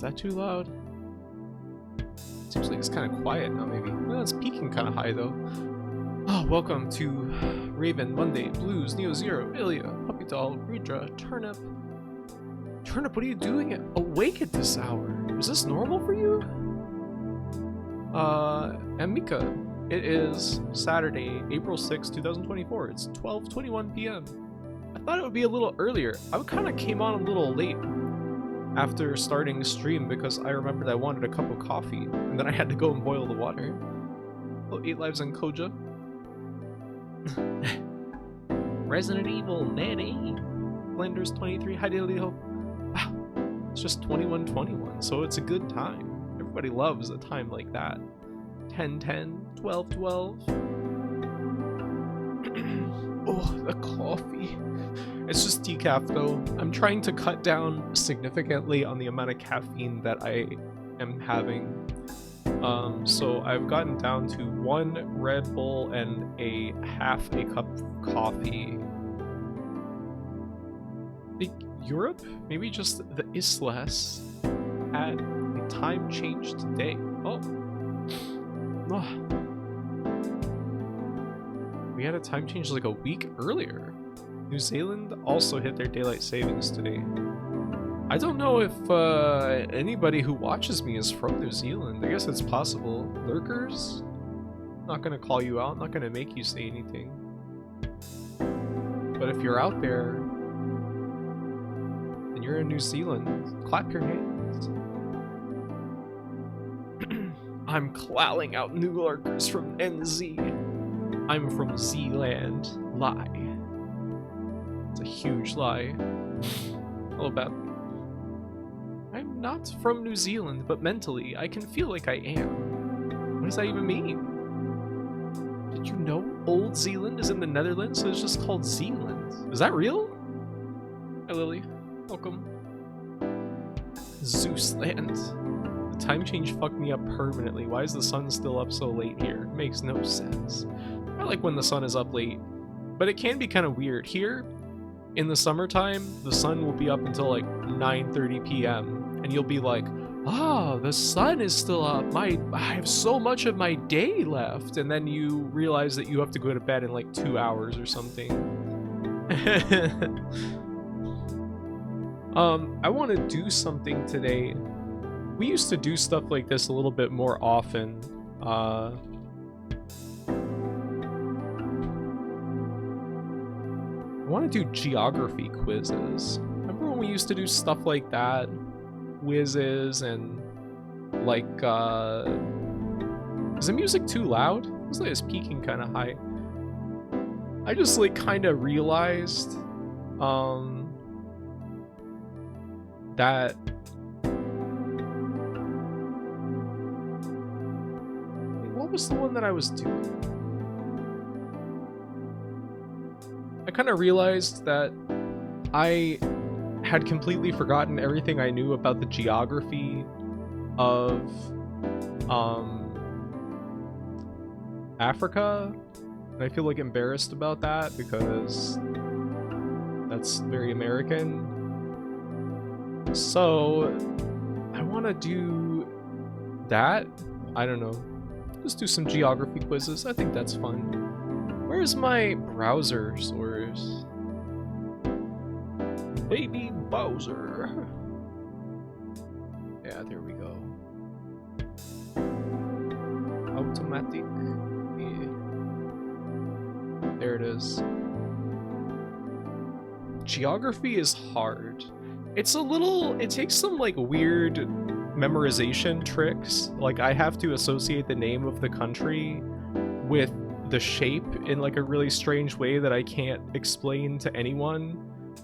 Is that too loud? Seems like it's kind of quiet now, maybe. Well, it's peaking kind of high, though. Oh, welcome to Raven, Monday, Blues, Neo Zero, Ilya, Puppy Doll, Rudra, Turnip. Turnip, what are you doing awake at this hour? Is this normal for you? And Mika, it is Saturday, April 6, 2024. It's 12:21 p.m. I thought it would be a little earlier. I kind of came on a little late after starting the stream because I remembered I wanted a cup of coffee and then I had to go and boil the water. Oh, 8 Lives and Koja. Resident Evil, Nanny. Flanders 23, hi Daily Hope. Wow, it's just 21:21, so it's a good time. Everybody loves a time like that. 10:10, 12:12. Oh, the coffee. It's just decaf though. I'm trying to cut down significantly on the amount of caffeine that I am having. So I've gotten down to 1 Red Bull and half a cup of coffee. Europe, maybe just the Islas, had a time change today. Oh. We had a time change like a week earlier. New Zealand also hit their daylight savings today. I don't know if anybody who watches me is from New Zealand. I guess it's possible. Lurkers? I'm not gonna call you out, I'm not gonna make you say anything. But if you're out there and you're in New Zealand, clap your hands. I'm clawing out new lurkers from NZ. I'm from Zealand. Lie. It's a huge lie. Hello, Beth. I'm not from New Zealand, but mentally, I can feel like I am. What does that even mean? Did you know Old Zealand is in the Netherlands, so it's just called Zealand? Is that real? Hi, Lily. Welcome. Zeusland. The time change fucked me up permanently. Why is the sun still up so late here? It makes no sense. I like when the sun is up late, but it can be kind of weird. Here, in the summertime, the sun will be up until like 9:30 p.m. and you'll be like, oh, the sun is still up. I have so much of my day left. And then you realize that you have to go to bed in like 2 hours or something. I want to do something today. We used to do stuff like this a little bit more often. I want to do geography quizzes. Remember when we used to do stuff like that? Quizzes and like, is the music too loud? It looks like it's peaking kind of high. I just like kind of realized, that what was the one that I was doing? I kind of realized that I had completely forgotten everything I knew about the geography of Africa, and I feel like embarrassed about that because that's very American. So I want to do that. I don't know. Just do some geography quizzes. I think that's fun. Where's my browser source? Baby Bowser. Yeah, there we go. Automatic. Yeah. There it is. Geography is hard. It's a little, it takes some like weird memorization tricks. Like I have to associate the name of the country with the shape in like a really strange way that I can't explain to anyone.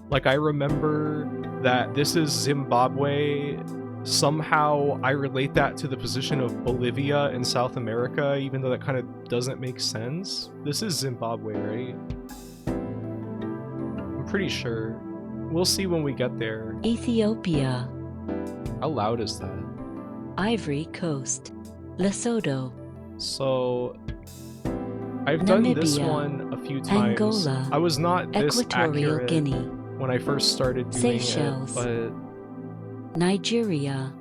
Like I remember that this is Zimbabwe. Somehow I relate that to the position of Bolivia in South America, even though that kind of doesn't make sense. This is Zimbabwe, right? I'm pretty sure. We'll see when we get there. Ethiopia. How loud is that? Ivory Coast. Lesotho. So I've done this Namibia, one a few times. Angola, I was not this Equatorial accurate Guinea, when I first started doing Seychelles, it, but Nigeria,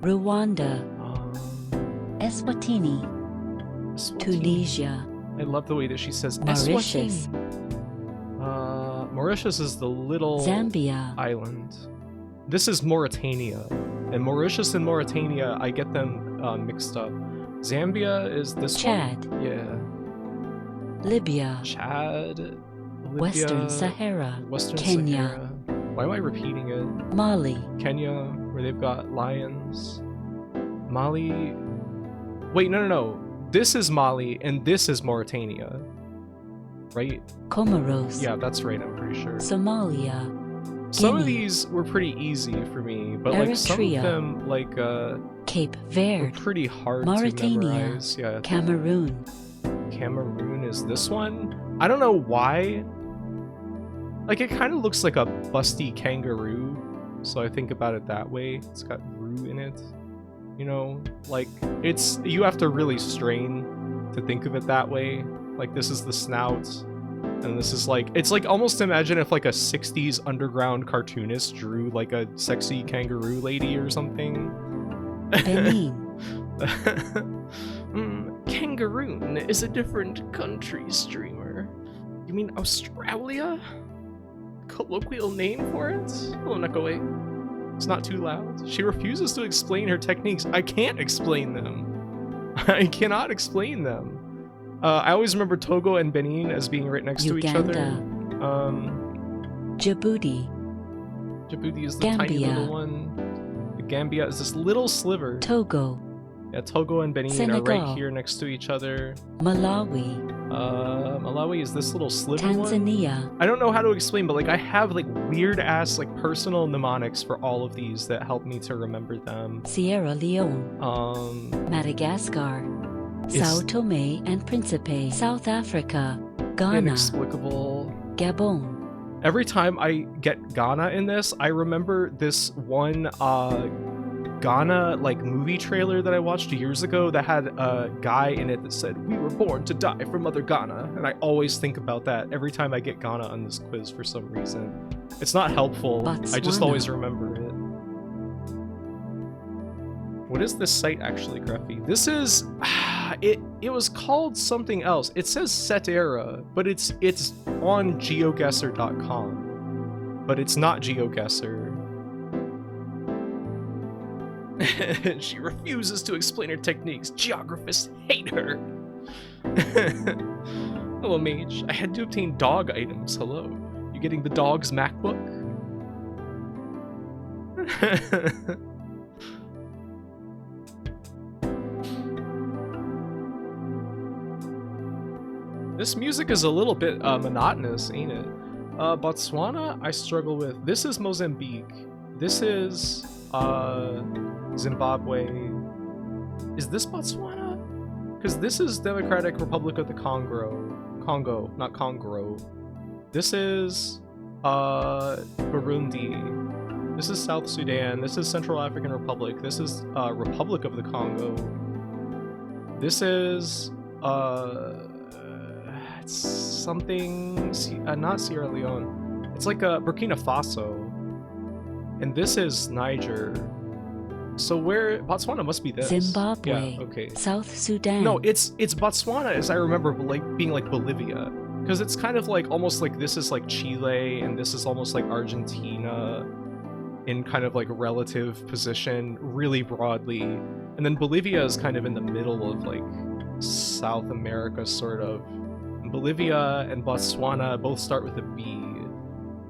Rwanda, Eswatini, Eswatini. Tunisia, I love the way that she says Mauritius, Eswatini. Mauritius is the little Zambia, island. This is Mauritania, and Mauritius and Mauritania, I get them mixed up. Zambia is this Chad, one? Yeah. Libya, Chad, Libya, Western Sahara, Western Kenya, Sahara. Why am I repeating it? Mali, Kenya, where they've got lions. Mali. Wait, no. This is Mali, and this is Mauritania. Right? Comoros, Yeah, that's right, I'm pretty sure. Somalia, Some of Guinea, these were pretty easy for me, but like some of Eritrea, them Cape were Verde, pretty hard Mauritania, to memorize. Yeah, Cameroon, Cameroon is this one. I don't know why. Like it kind of looks like a busty kangaroo, so I think about it that way. It's got roo in it. You know, like you have to really strain to think of it that way. Like this is the snout, and this is like, it's like almost imagine if like a 60s underground cartoonist drew like a sexy kangaroo lady or something. Benin, Kangaroon is a different country, streamer. You mean Australia? Colloquial name for it? Hello, Nekaway. It's not too loud. She refuses to explain her techniques. I can't explain them. I cannot explain them. I always remember Togo and Benin as being right next to each other. Djibouti, Djibouti is the tiny Gambia. little one. The Gambia is this little sliver. Togo, Yeah, Togo and Benin are Senegal. right here next to each other. Malawi, Malawi is this little sliver one. Tanzania, I don't know how to explain, but like I have like weird ass like personal mnemonics for all of these that help me to remember them. Sierra Leone, Madagascar, Sao Tome and Principe, South Africa, Ghana, Inexplicable. Gabon, Every time I get Ghana in this, I remember this one Ghana like movie trailer that I watched years ago that had a guy in it that said, "We were born to die for Mother Ghana," and I always think about that every time I get Ghana on this quiz for some reason. It's not helpful. I just Botswana. always remember it. What is this site actually, Gruffy? This is it was called something else. It says Setera, but it's on geoguessr.com. But it's not GeoGuessr. She refuses to explain her techniques. Geographists hate her. Hello, Mage. I had to obtain dog items. Hello. You getting the dog's MacBook? This music is a little bit monotonous, ain't it? Botswana, I struggle with. This is Mozambique. This is Zimbabwe. Is this Botswana? Because this is Democratic Republic of the Congo, not Congo. This is Burundi. This is South Sudan. This is Central African Republic. This is Republic of the Congo. This is it's something not Sierra Leone. It's like Burkina Faso. And this is Niger. So where Botswana must be this. Zimbabwe, Yeah, okay. South Sudan. No, it's Botswana as I remember like being like Bolivia. Because it's kind of like almost like this is like Chile and this is almost like Argentina in kind of like relative position really broadly. And then Bolivia is kind of in the middle of like South America sort of. And Bolivia and Botswana both start with a B.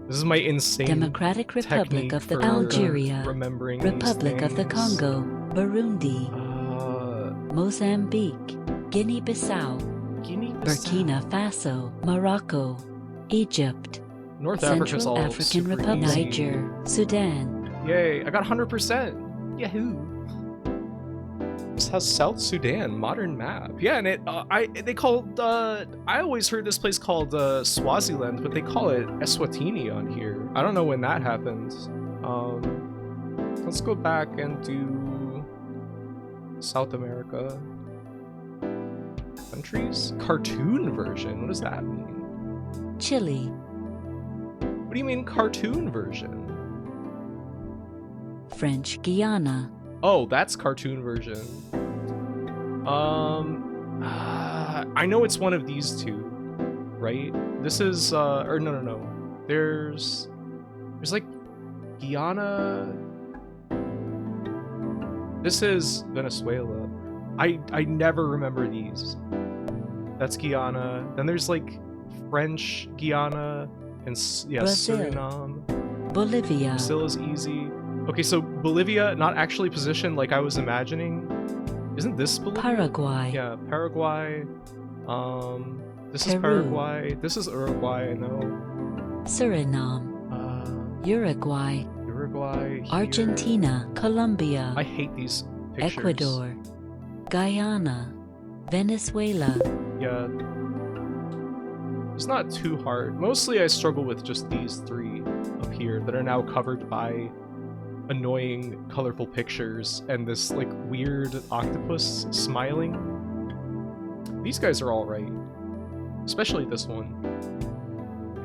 This is my insane Democratic Republic technique of the for Algeria, remembering these Republic of the things. Congo, Burundi, Mozambique, Guinea-Bissau, Guinea-Bissau. Burkina Faso, Morocco, Egypt, North Africa's Central all African super Republic, easy. Niger, Sudan, Yay, I got 100%. Yahoo! This has South Sudan, modern map. Yeah, and I always heard this place called Swaziland, but they call it Eswatini on here. I don't know when that happened. Let's go back and do South America. Countries? Cartoon version, what does that mean? Chile, What do you mean cartoon version? French Guiana, Oh, that's cartoon version. I know it's one of these two, right? This is or no. There's like Guyana. This is Venezuela. I never remember these. That's Guyana. Then there's like French Guyana and Brazil. Suriname. Bolivia. Brazil is easy. Okay, so Bolivia, not actually positioned like I was imagining. Isn't this Bolivia? Paraguay. Yeah, Paraguay. This is Peru. Paraguay. This is Uruguay, I know. Suriname. Uruguay. Uruguay. Here. Argentina. Colombia. I hate these pictures. Ecuador. Guyana. Venezuela. Yeah. It's not too hard. Mostly I struggle with just these three up here that are now covered by annoying, colorful pictures and this like weird octopus smiling. These guys are alright. Especially this one.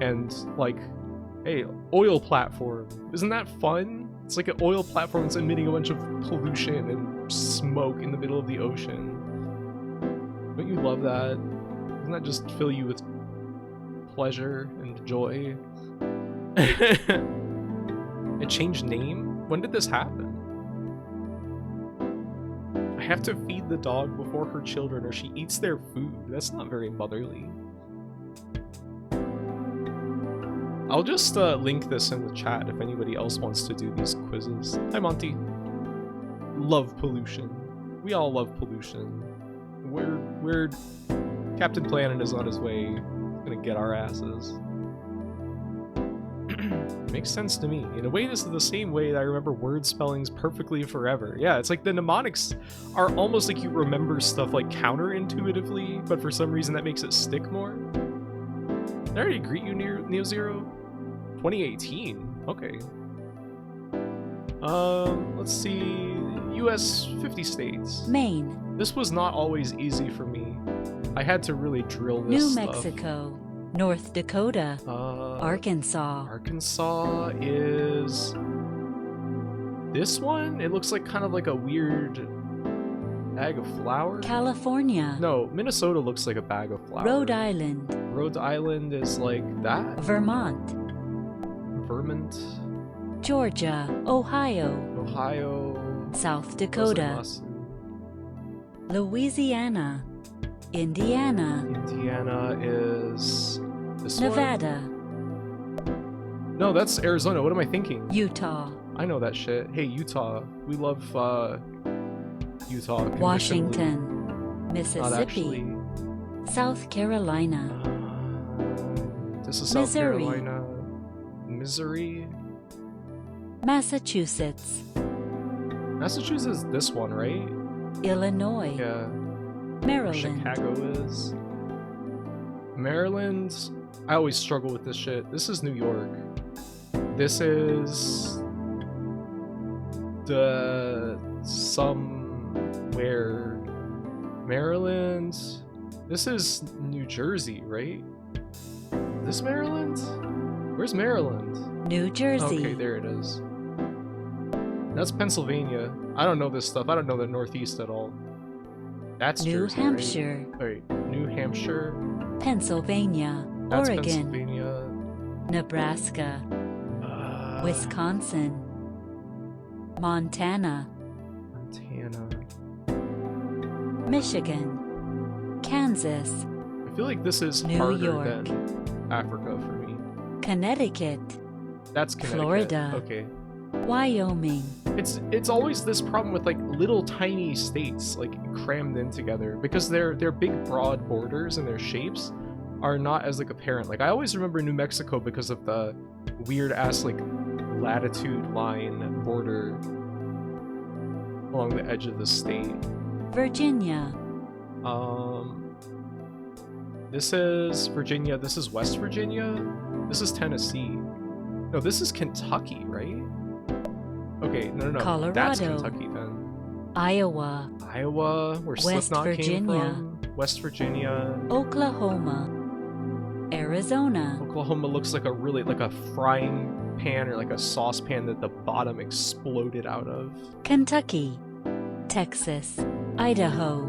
And like, hey, oil platform. Isn't that fun? It's like an oil platform that's emitting a bunch of pollution and smoke in the middle of the ocean. Don't you love that? Doesn't that just fill you with pleasure and joy? It changed name? When did this happen? I have to feed the dog before her children or she eats their food. That's not very motherly. I'll just link this in the chat if anybody else wants to do these quizzes. Hi, Monty. Love pollution. We all love pollution. We're Captain Planet is on his way. He's gonna get our asses. Makes sense to me. In a way, this is the same way that I remember word spellings perfectly forever. Yeah, it's like the mnemonics are almost like you remember stuff like counterintuitively, but for some reason that makes it stick more. Did I already greet you, Neo Zero? 2018. Okay. Let's see. U.S. 50 states. Maine. This was not always easy for me. I had to really drill this New stuff. Mexico. North Dakota. Arkansas. Arkansas is this one? It looks like kind of like a weird bag of flowers. California. No, Minnesota looks like a bag of flowers. Rhode Island. Rhode Island is like that. Vermont. Vermont. Georgia. Ohio. Ohio. South Dakota. Masu. Louisiana. Indiana. Indiana is this Nevada. one? No, that's Arizona. What am I thinking? Utah. I know that shit. Hey, Utah. We love Utah. Washington. Not Mississippi. actually. South Carolina. This is South Missouri. Carolina. Missouri. Massachusetts. Massachusetts is this one, right? Illinois. Yeah. Maryland. Chicago is. Maryland. I always struggle with this shit. This is New York. This is the somewhere Maryland. This is New Jersey, right? This Maryland? Where's Maryland? New Jersey. Okay, there it is. That's Pennsylvania. I don't know this stuff. I don't know the Northeast at all. That's New Jersey, Hampshire. Right? Wait, New Hampshire. Pennsylvania. That's Oregon. Pennsylvania. Nebraska. Wisconsin. Montana. Montana. Michigan. Kansas. I feel like this is New harder York. than Africa for me. Connecticut. That's Connecticut. Florida. Okay. Wyoming. It's always this problem with like little tiny states like crammed in together because their big broad borders and their shapes are not as like apparent. Like I always remember New Mexico because of the weird ass like latitude line border along the edge of the state. Virginia. This is Virginia. This is West Virginia. This is Tennessee. No, this is Kentucky, right? Okay, no. Colorado. That's Kentucky then. Iowa. Iowa, where West Slipknot came Virginia. from. West Virginia. Oklahoma. Arizona. Oklahoma looks like a really like a frying pan or like a saucepan that the bottom exploded out of. Kentucky, Texas, Idaho,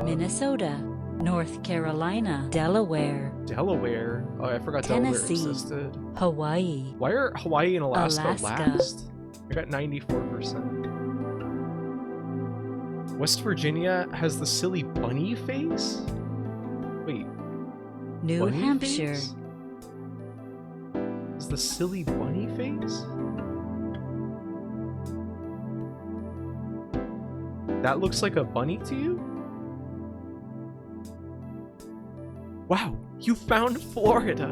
Minnesota, North Carolina, Delaware, Delaware. Oh, I forgot Tennessee, Delaware existed. Hawaii, Why are Hawaii and Alaska Alaska. last? I got 94%. West Virginia has the silly bunny face? Wait, New bunny Hampshire, face? Is the silly bunny face? That looks like a bunny to you? Wow, you found Florida!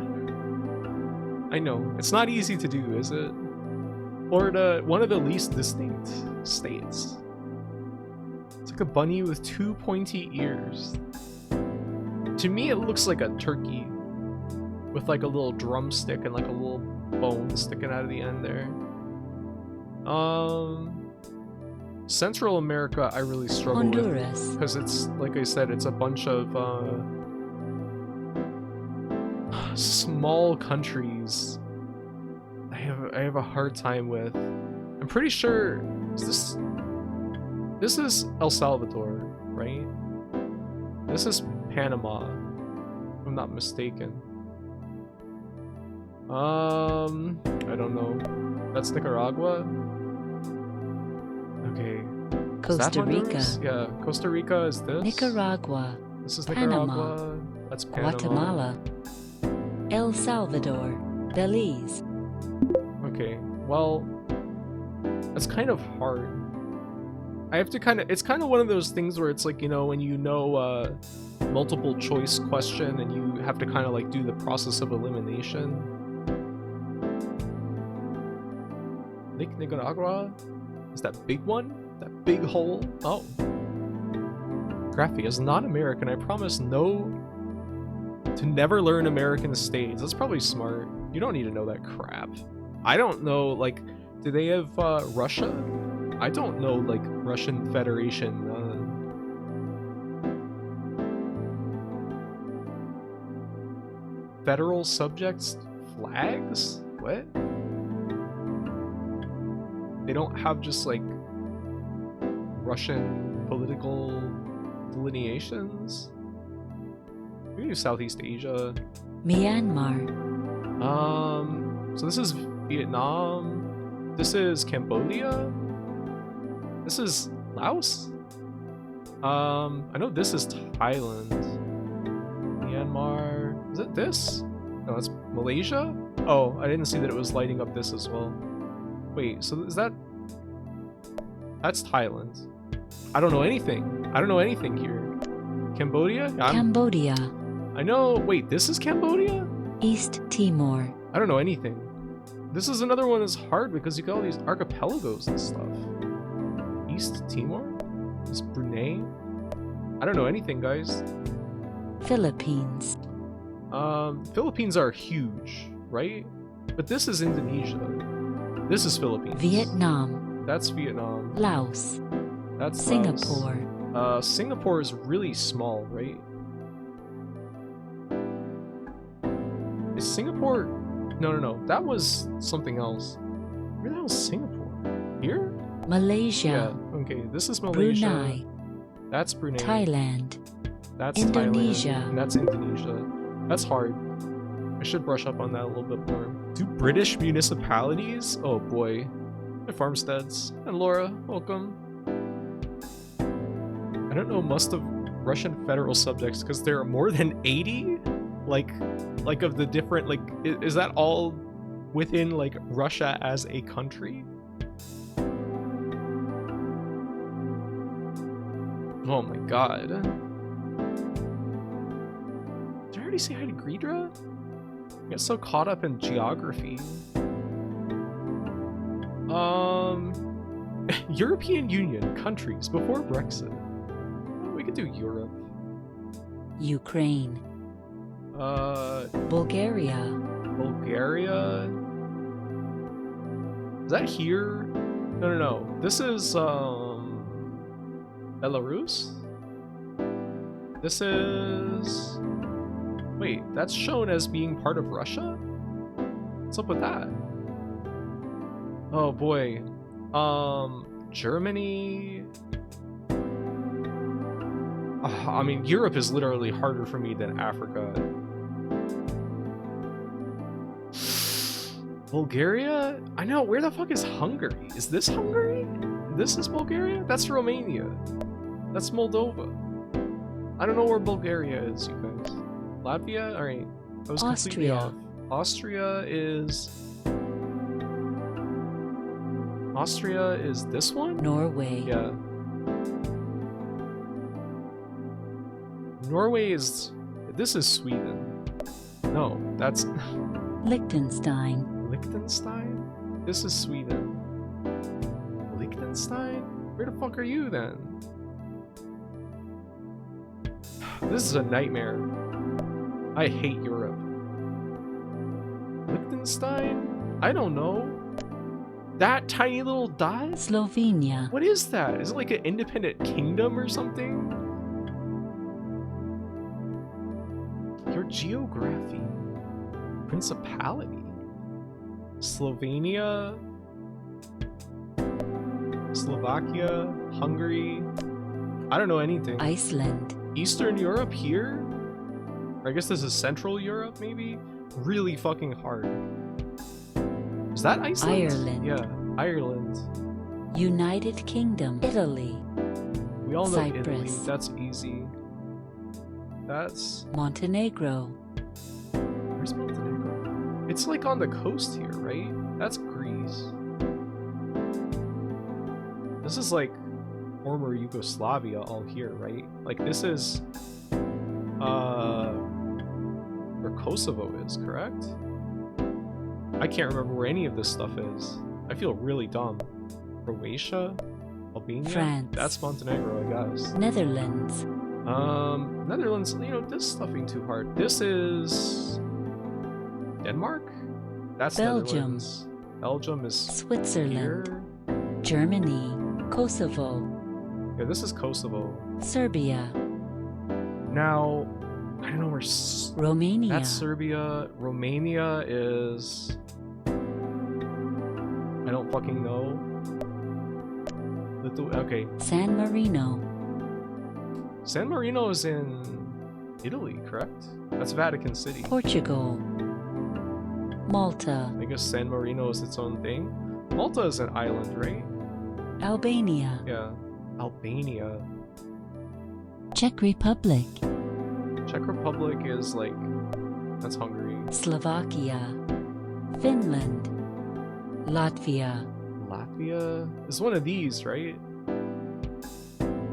I know, it's not easy to do, is it? Florida, one of the least distinct states. It's like a bunny with two pointy ears. To me, it looks like a turkey with like a little drumstick and like a little bone sticking out of the end there. Central America, I really struggle with Honduras, because it's, like I said, it's a bunch of small countries. I have a hard time with. I'm pretty sure this is El Salvador, right? This is Panama, if I'm not mistaken. I don't know. That's Nicaragua. Okay. Is that Costa Rica, Honduras? Yeah, Costa Rica is this. Nicaragua, This is Panama, Nicaragua. That's Panama. Guatemala, El Salvador, Belize. Okay, well, that's kind of hard. I have to it's kind of one of those things where it's like, you know, when you know multiple choice question and you have to kind of like do the process of elimination. Nicaragua? Is that big one? That big hole? Oh. Graphy, as non-American, I promise to never learn American states. That's probably smart. You don't need to know that crap. I don't know, like, do they have Russia? I don't know, like, Russian Federation. Federal subjects flags? What? They don't have just, like, Russian political delineations? We do Southeast Asia. Myanmar, So this is Vietnam. This is Cambodia. This is Laos. I know this is Thailand. Myanmar. Is it this? No, it's Malaysia. Oh, I didn't see that it was lighting up this as well. Wait, so is that? That's Thailand. I don't know anything. I don't know anything here. Cambodia? Cambodia, I know. Wait, this is Cambodia? East Timor, I don't know anything. This is another one that's hard because you got all these archipelagos and stuff. East Timor? Is Brunei? I don't know anything, guys. Philippines, Philippines are huge, right? But this is Indonesia. This is Philippines. Vietnam, That's Vietnam. Laos, That's Singapore, Laos. Singapore is really small, right? Is Singapore? No. That was something else. Where the hell is Singapore? Here? Malaysia, Yeah. Okay, this is Malaysia. Brunei, That's Brunei. Thailand, That's Indonesia. Thailand. And that's Indonesia. That's hard. I should brush up on that a little bit more. Do British municipalities? Oh boy. My farmsteads. And Laura, welcome. I don't know most of Russian federal subjects because there are more than 80? Like of the different, like, is that all within, like, Russia as a country? Oh my god. Did I already say hi to Greedra? I get so caught up in geography. European Union countries before Brexit. Oh, we could do Europe. Ukraine, Bulgaria, Bulgaria. Is that here? No. This is Belarus? This is... Wait, that's shown as being part of Russia? What's up with that? Oh boy. Germany. I mean, Europe is literally harder for me than Africa. Bulgaria? I know, where the fuck is Hungary? Is this Hungary? This is Bulgaria? That's Romania. That's Moldova. I don't know where Bulgaria is, you guys. Latvia? Alright. I was completely Austria. off. Austria is this one? Norway. Yeah. Norway is... This is Sweden. No, that's... Liechtenstein. Liechtenstein? This is Sweden. Liechtenstein? Where the fuck are you then? This is a nightmare. I hate Europe. Liechtenstein? I don't know. That tiny little dot? Slovenia. What is that? Is it like an independent kingdom or something? Your geography. Principality. Slovenia. Slovakia. Hungary. I don't know anything. Iceland. Eastern Europe here? Or I guess this is Central Europe, maybe? Really fucking hard. Is that Iceland? Ireland. Yeah, Ireland. United Kingdom. Italy. We all know Italy. Cyprus. That's easy. That's... Montenegro. Where's Montenegro? It's like on the coast here, right? That's Greece. This is like former Yugoslavia all here, right? Like this is... where Kosovo is, correct? I can't remember where any of this stuff is. I feel really dumb. Croatia? Albania? France. That's Montenegro, I guess. Netherlands. Netherlands, you know, this stuff ain't too hard. This is... Denmark? That's Belgium. Netherlands. Belgium is Switzerland. here. Germany. Kosovo. Yeah, this is Kosovo. Serbia. Now, I don't know where... Romania. That's Serbia. Romania is... I don't fucking know. Okay. San Marino. San Marino is in Italy, correct? That's Vatican City. Portugal. Malta. I guess San Marino is its own thing. Malta is an island, right? Albania. Yeah. Albania. Czech Republic. Czech Republic is like... That's Hungary. Slovakia. Finland. Latvia. Latvia is one of these, right?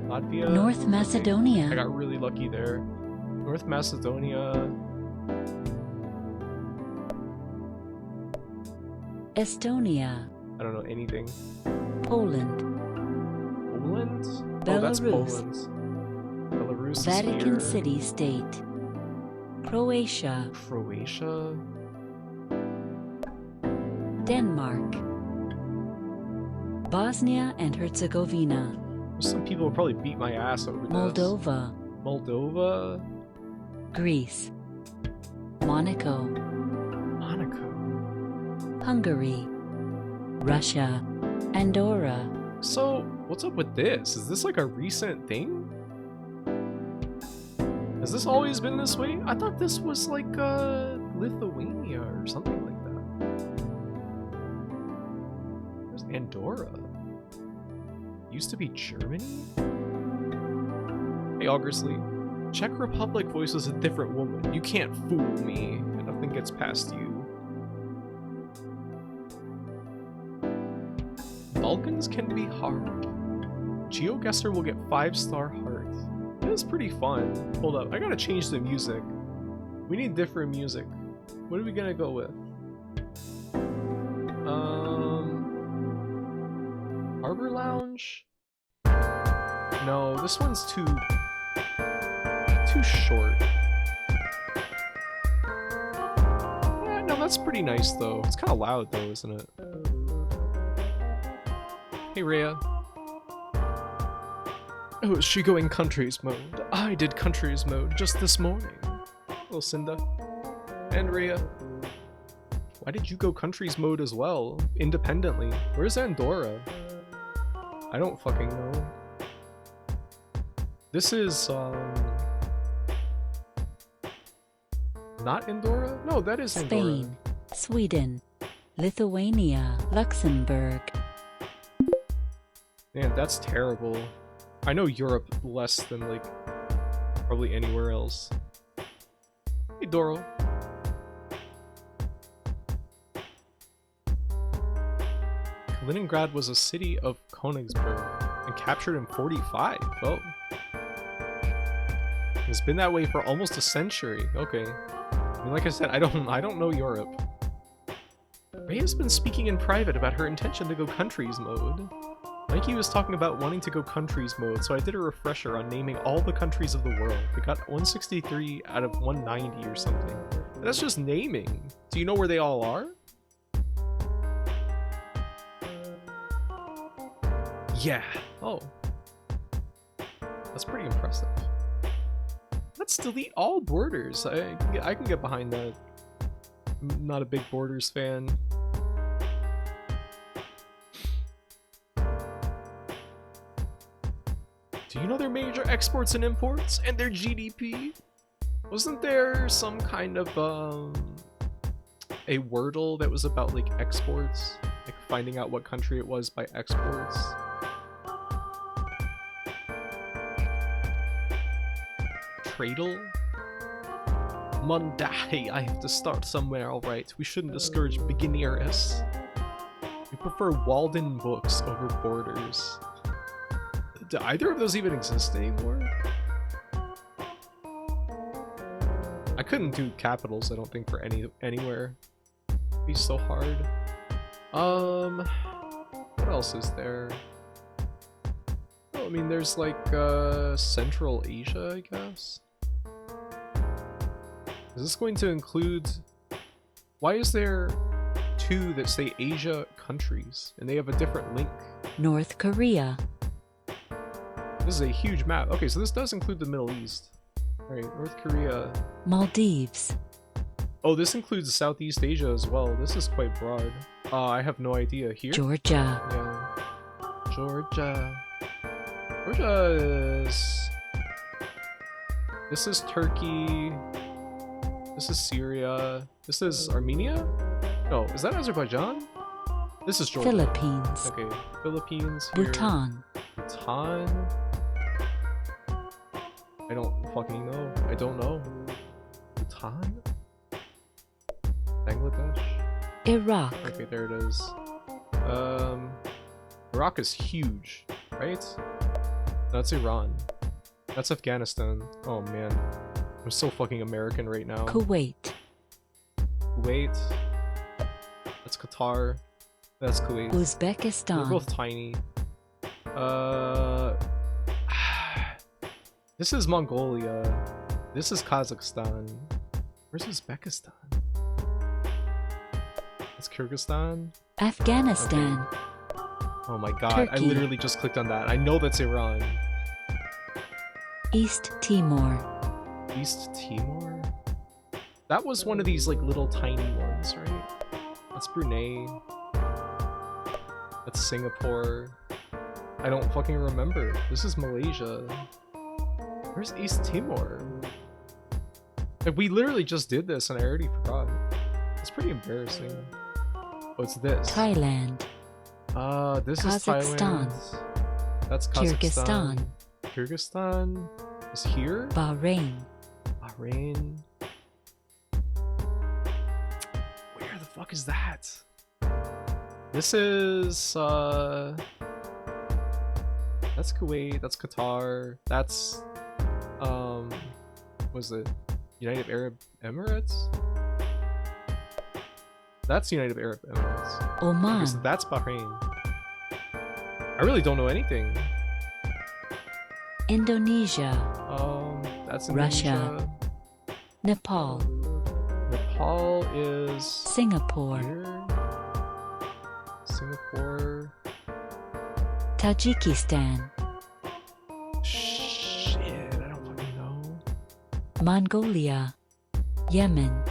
Latvia. North Okay. Macedonia. I got really lucky there. North Macedonia. Estonia. I don't know anything. Poland. Poland? Oh, that's Belarus. Poland. Belarus is Vatican here. City State. Croatia. Croatia. Denmark. Bosnia and Herzegovina. Some people will probably beat my ass over this. Moldova. Moldova. Greece. Monaco. Monaco. Hungary. Russia. Andorra. So, what's up with this? Is this like a recent thing? Has this always been this way? I thought this was like Lithuania or something like that. Where's Andorra? Used to be Germany? Hey, Augersley. Czech Republic voices a different woman. You can't fool me, and nothing gets past you. Balkans can be hard. GeoGuessr will get 5-star heart. That is pretty fun. Hold up, I gotta change the music. We need different music. What are we gonna go with? Harbor Lounge? No, this one's too short. Yeah, no, that's pretty nice though. It's kind of loud though, isn't it? Hey, Rhea. Oh, is she going countries mode? I did countries mode just this morning. Little Cinda. And Rhea. Why did you go countries mode as well? Independently. Where's Andorra? I don't fucking know. This is, not Andorra? No, that is Andorra. Spain, Sweden, Lithuania, Luxembourg. Man, that's terrible. I know Europe less than, like, probably anywhere else. Hey, Doro. Kaliningrad was a city of Königsberg and captured in 45. Oh. It's been that way for almost a century. Okay. I mean, like I said, I don't know Europe. Ray has been speaking in private about her intention to go countries mode. Mikey was talking about wanting to go countries mode, so I did a refresher on naming all the countries of the world. We got 163 out of 190 or something. That's just naming. Do you know where they all are? Yeah. Oh. That's pretty impressive. Let's delete all borders. I can get behind that. I'm not a big borders fan. Do you know their major exports and imports and their GDP? Wasn't there some kind of a Wordle that was about like exports, like finding out what country it was by exports? Tradle? Monday, I have to start somewhere, alright. We shouldn't discourage beginners. We prefer Walden books over borders. Do either of those even exist anymore? I couldn't do capitals, I don't think, for anywhere. It'd be so hard. What else is there? Well, I mean, there's like Central Asia, I guess. Is this going to include... Why is there two that say Asia countries and they have a different link? North Korea. This is a huge map. Okay, so this does include the Middle East. Right, North Korea. Maldives. Oh, this includes Southeast Asia as well. This is quite broad. I have no idea. Here? Georgia. Yeah. Georgia. Georgia is... This is Turkey. This is Syria. This is Armenia? No, is that Azerbaijan? This is Georgia. Philippines. Okay, Philippines here. Bhutan. Bhutan? I don't fucking know. I don't know. Bhutan? Bangladesh? Iraq. Okay, there it is. Iraq is huge, right? That's Iran. That's Afghanistan. Oh man. I'm so fucking American right now. Kuwait. Kuwait. That's Qatar. That's Kuwait. They're Uzbekistan. both tiny. This is Mongolia. This is Kazakhstan. Where's Uzbekistan? It's Kyrgyzstan. Afghanistan. Okay. Oh my god, Turkey. I literally just clicked on that. I know that's Iran. East Timor. East Timor? That was one of these like little tiny ones, right? That's Brunei. That's Singapore. I don't fucking remember. This is Malaysia. Where's East Timor? Like, we literally just did this and I already forgot. It's pretty embarrassing. What's this? Thailand. This is Kazakhstan. Thailand. That's Kazakhstan. Kyrgyzstan is here? Bahrain. Bahrain. Where the fuck is that? This is that's Kuwait, that's Qatar, that's what is it? United Arab Emirates? That's United Arab Emirates. Oman. Okay, so that's Bahrain. I really don't know anything. Indonesia. That's Russia. Indonesia. Nepal. Nepal is Singapore. here. Singapore. Tajikistan. Shit, I don't fucking know. Mongolia. Yemen.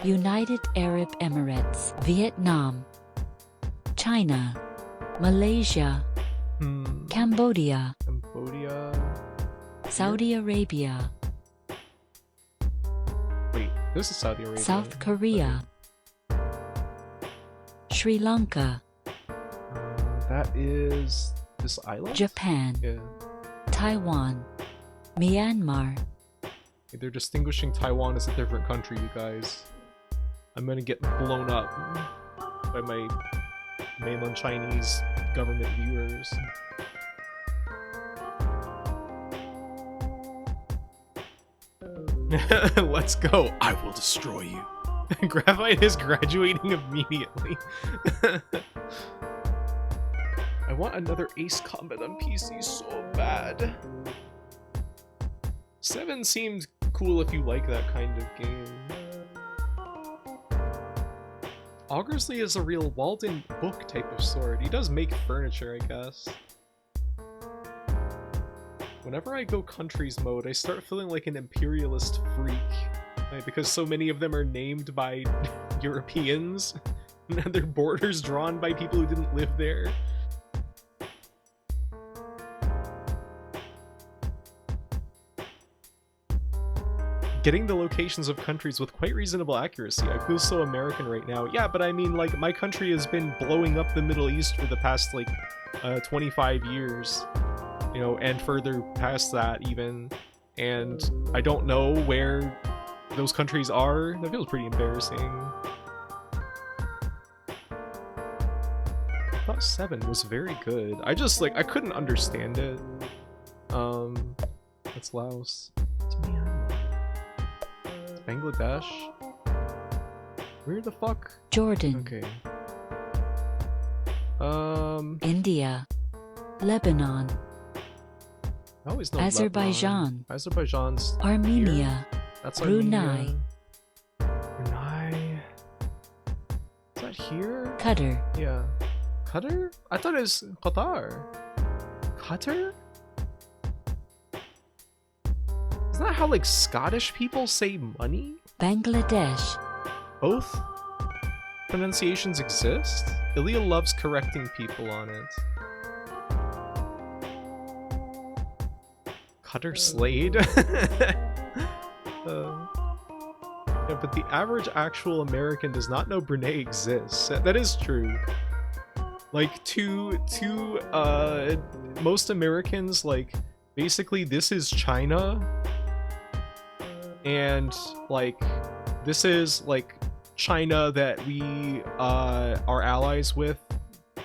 United Arab Emirates, Vietnam, China, Malaysia, Cambodia, Saudi Arabia, Wait, this is Saudi Arabia. South Korea, Sri Lanka, That is this island? Japan, Yeah. Taiwan, Myanmar, They're distinguishing Taiwan as a different country, you guys. I'm gonna get blown up by my mainland Chinese government viewers. Let's go. I will destroy you. Graphite is graduating immediately. I want another Ace Combat on PC so bad. 7 seems cool if you like that kind of game. Augersley is a real Walden Book type of sword. He does make furniture, I guess. Whenever I go countries mode, I start feeling like an imperialist freak. Like, because so many of them are named by Europeans, and their borders drawn by people who didn't live there. Getting the locations of countries with quite reasonable accuracy. I feel so American right now. Yeah, but I mean, like, my country has been blowing up the Middle East for the past, like, 25 years. You know, and further past that, even. And I don't know where those countries are. That feels pretty embarrassing. I thought 7 was very good. I just, like, I couldn't understand it. That's Laos. It's Myanmar. It's Bangladesh. Where the fuck? Jordan, Okay. India, Lebanon, I always know Azerbaijan, Lebanon. Azerbaijan's Armenia, here. That's Brunei. Armenia. Brunei. Is that here? Qatar, Yeah. Qatar? I thought it was Qatar. Qatar? Isn't that how, like, Scottish people say money? Bangladesh, Both pronunciations exist? Ilya loves correcting people on it. Cutter Slade? Yeah, but the average actual American does not know Brunei exists. That is true. Like, most Americans, like, basically this is China, and, like, this is, like, China that we are allies with,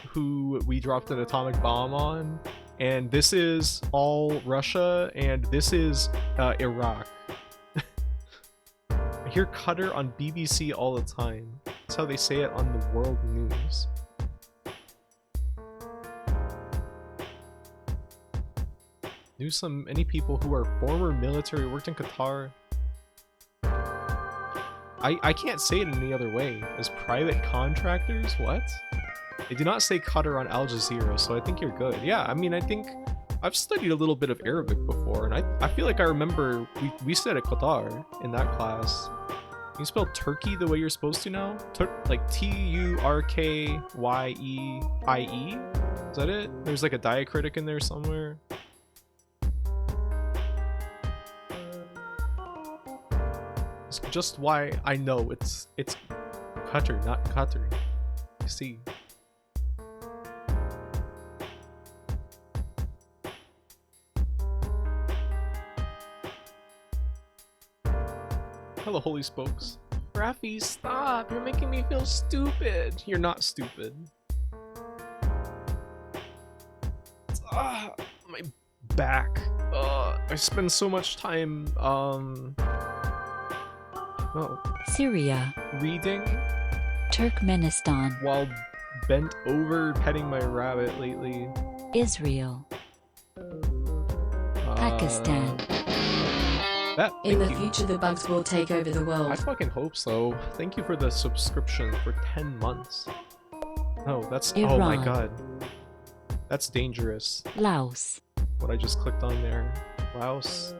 who we dropped an atomic bomb on, and this is all Russia, and this is Iraq. I hear Qatar on BBC all the time. That's how they say it on the world news. Knew many people who are former military, worked in Qatar. I can't say it any other way. As private contractors? What? They do not say Qatar on Al Jazeera, so I think you're good. Yeah, I mean, I think I've studied a little bit of Arabic before, and I feel like I remember we said Qatar in that class. Can you spell Turkey the way you're supposed to now? Like Turkyiee? Is that it? There's like a diacritic in there somewhere. It's just why I know it's Qatar, not Qatar. You see. Hello, Holy Spokes. Rafi, stop! You're making me feel stupid! You're not stupid. My back. I spend so much time, Syria, reading Turkmenistan, while bent over petting my rabbit lately. Israel, Pakistan. In the Thank you. future, the bugs will take over the I world. fucking hope so. Thank you for the subscription for 10 months. No, that's... Oh my Iran. god. That's dangerous. Laos, What I just clicked on there. Laos.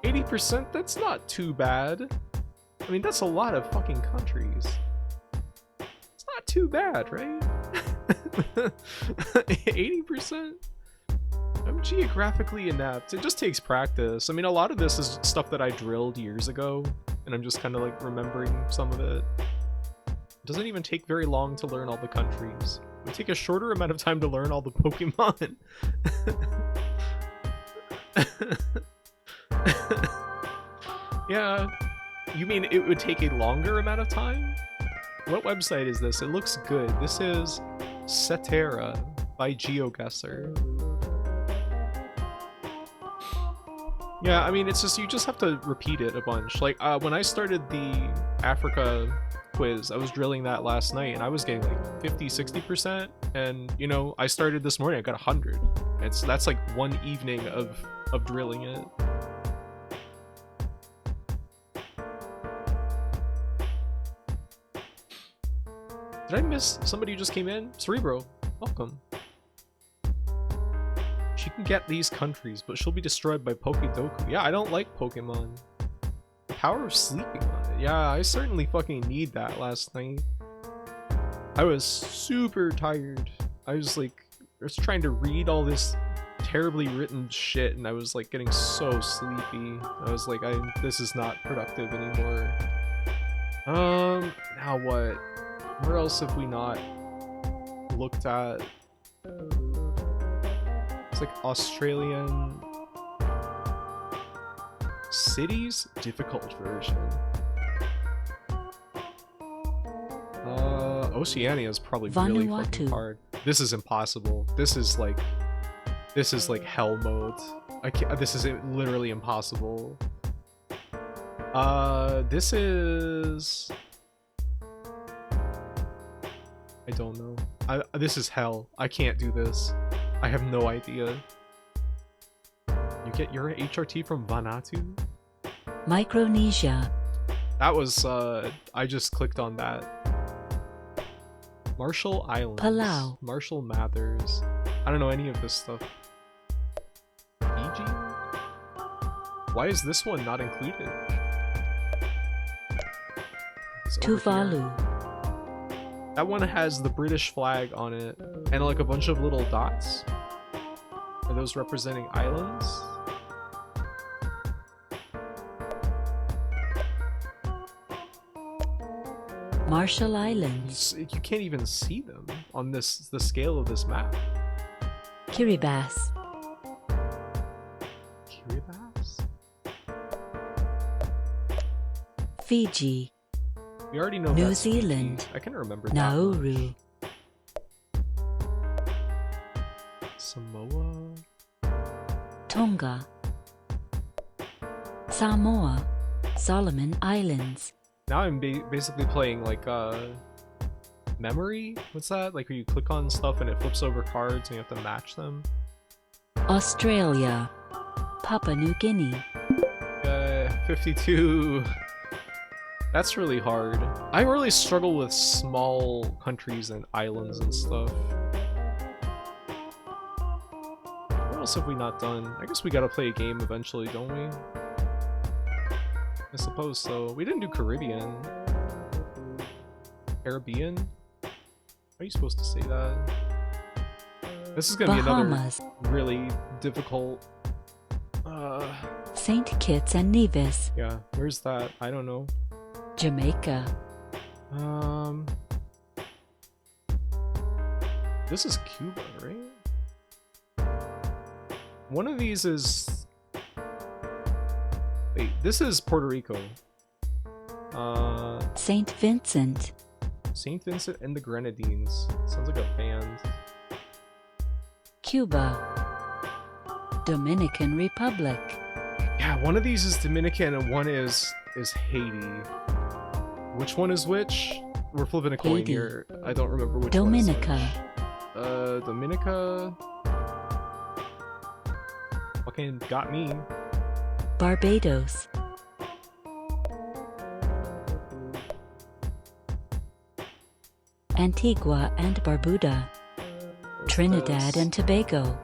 80%? That's not too bad. I mean, that's a lot of fucking countries. It's not too bad, right? 80%? I'm geographically inept. It just takes practice. I mean, a lot of this is stuff that I drilled years ago, and I'm just kind of like remembering some of it. It doesn't even take very long to learn all the countries. It would take a shorter amount of time to learn all the Pokemon. Yeah, you mean it would take a longer amount of time? What website is this? It looks good. This is Cetera by GeoGuessr. Yeah, I mean, it's just, you just have to repeat it a bunch. Like, when I started the Africa quiz, I was drilling that last night, and I was getting like 50-60%, and, you know, I started this morning, I got 100. That's like one evening of drilling it. Did I miss somebody who just came in? Cerebro, welcome. She can get these countries, but she'll be destroyed by Pokedoku. Yeah, I don't like Pokemon. The power of sleeping on it. Yeah, I certainly fucking need that last night. I was super tired. I was trying to read all this terribly written shit, and I was like getting so sleepy. I was like, this is not productive anymore. Now what? Where else have we not looked at? It's like Australian cities, difficult version. Oceania is probably really fucking hard. This is impossible. This is like hell mode. I can't. This is literally impossible. This is. I don't know. This is hell. I can't do this. I have no idea. You get your HRT from Vanuatu? Micronesia. That was, I just clicked on that. Marshall Islands. Palau. Marshall Mathers. I don't know any of this stuff. Fiji? Why is this one not included? Tuvalu. That one has the British flag on it, and like a bunch of little dots. Are those representing islands? Marshall Islands. You can't even see them on the scale of this map. Kiribati. Kiribati? Fiji. We already know New that's Fiji. Zealand. I can remember that. Nauru. Samoa. Tonga. Samoa. Solomon Islands. Now I'm basically playing like memory. What's that? Like where you click on stuff and it flips over cards and you have to match them. Australia. Papua New Guinea. 52. That's really hard. I really struggle with small countries and islands and stuff. What else have we not done? I guess we gotta play a game eventually, don't we? I suppose so. We didn't do Caribbean. Caribbean? How are you supposed to say that? This is gonna Bahamas. be another really difficult... St. Kitts and Nevis. Yeah, where's that? I don't know. Jamaica. This is Cuba, right? One of these is... Wait, this is Puerto Rico. St. Vincent. St. Vincent and the Grenadines. Sounds like a band. Cuba. Dominican Republic. Yeah, one of these is Dominican and one is Haiti. Which one is which? We're flipping a coin Haiti. here. I don't remember which Dominica. one is which. Dominica. Fucking got me. Barbados. Antigua and Barbuda. What's Trinidad this? and Tobago.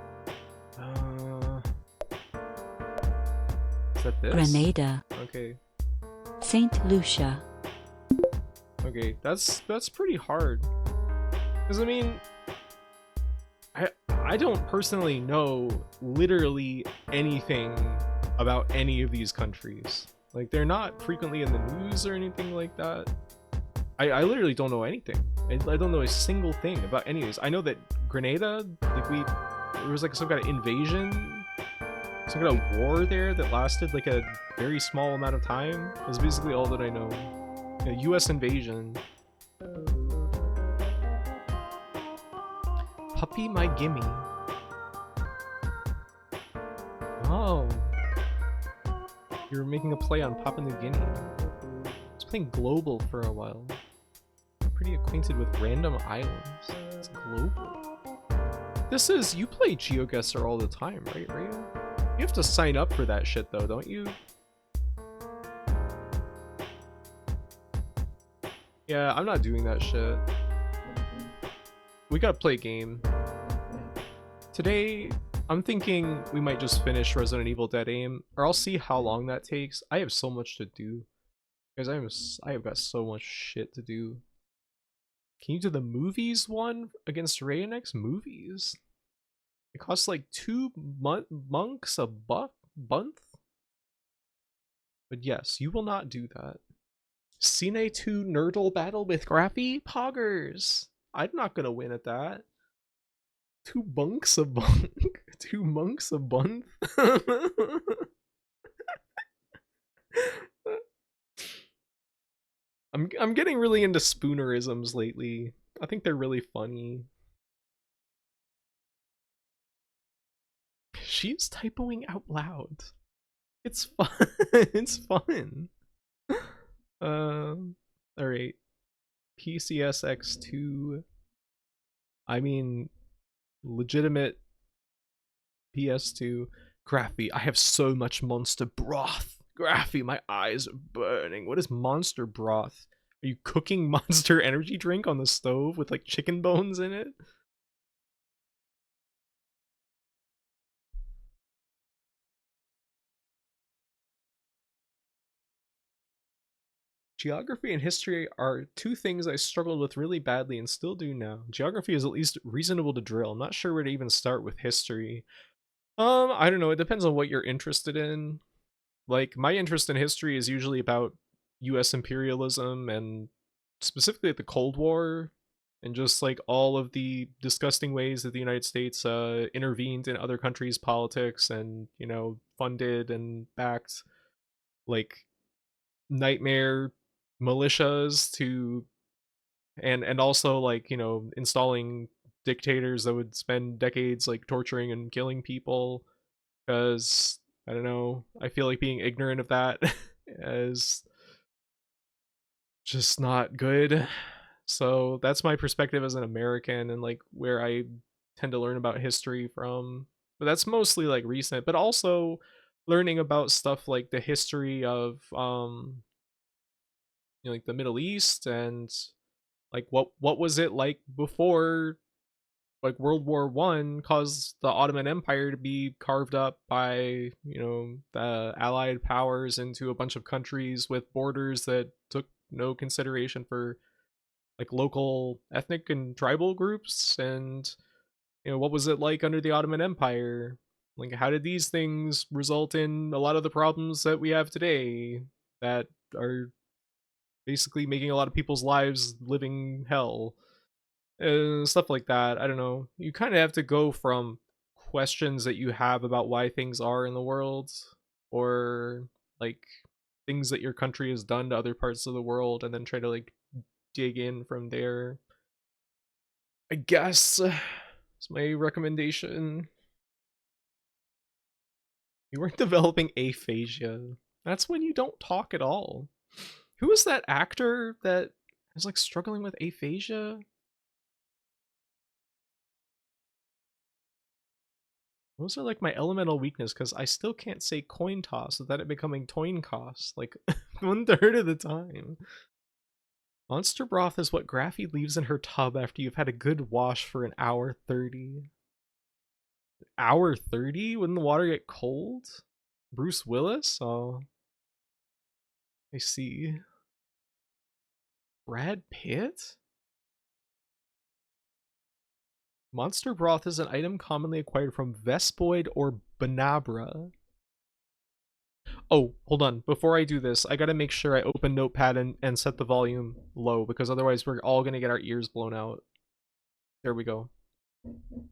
Is that this? Grenada. Okay. Saint Lucia. Okay, that's pretty hard. Because I mean, I don't personally know literally anything about any of these countries. Like, they're not frequently in the news or anything like that. I literally don't know anything. I don't know a single thing about any of these. I know that Grenada, like there was like some kind of invasion, some kind of war there that lasted like a very small amount of time. Is basically all that I know. A U.S. invasion. Puppy my gimme. Oh. You're making a play on Papua New Guinea. I was playing Global for a while. I'm pretty acquainted with random islands. It's Global. This is, you play GeoGuessr all the time, right, Rhea? You have to sign up for that shit though, don't you? Yeah, I'm not doing that shit. We gotta play a game. Today, I'm thinking we might just finish Resident Evil Dead Aim, or I'll see how long that takes. I have so much to do. Guys, I have got so much shit to do. Can you do the movies one against Rayonex? Movies? It costs like 2 monks a month? But yes, you will not do that. Cine 2 Nerdle battle with Graffy? Poggers! I'm not gonna win at that. 2 bunks a bunk? 2 monks a month? I'm getting really into spoonerisms lately. I think they're really funny. She's typoing out loud. It's fun. It's fun. Alright. PCSX2. I mean, legitimate PS2. Graffy, I have so much monster broth. Graffy, my eyes are burning. What is monster broth? Are you cooking Monster energy drink on the stove with like chicken bones in it? Geography and history are 2 things I struggled with really badly and still do now. Geography is at least reasonable to drill. I'm not sure where to even start with history. I don't know. It depends on what you're interested in. Like, my interest in history is usually about US imperialism and specifically the Cold War and just like all of the disgusting ways that the United States intervened in other countries' politics and, you know, funded and backed like nightmare militias to and also like, you know, installing dictators that would spend decades like torturing and killing people because I don't know, I feel like being ignorant of that is just not good. So that's my perspective as an American and like where I tend to learn about history from. But that's mostly like recent, but also learning about stuff like the history of you know, like the Middle East and like what was it like before like World War One caused the Ottoman Empire to be carved up by, you know, the Allied powers into a bunch of countries with borders that took no consideration for like local ethnic and tribal groups. And you know, what was it like under the Ottoman Empire? Like, how did these things result in a lot of the problems that we have today that are basically making a lot of people's lives living hell? Stuff like that. I don't know. You kind of have to go from questions that you have about why things are in the world, or like things that your country has done to other parts of the world, and then try to like dig in from there. I guess it's my recommendation. You weren't developing aphasia. That's when you don't talk at all. Who is that actor that is like struggling with aphasia? Those are like my elemental weakness because I still can't say coin toss without it becoming toin cost like 1/3 of the time. Monster broth is what Graffy leaves in her tub after you've had a good wash for an hour 30. Hour 30? Wouldn't the water get cold? Bruce Willis? Oh. I see. Brad Pitt? Monster broth is an item commonly acquired from Vespoid or Banabra. Oh, hold on. Before I do this, I gotta make sure I open Notepad and set the volume low, because otherwise we're all gonna get our ears blown out. There we go.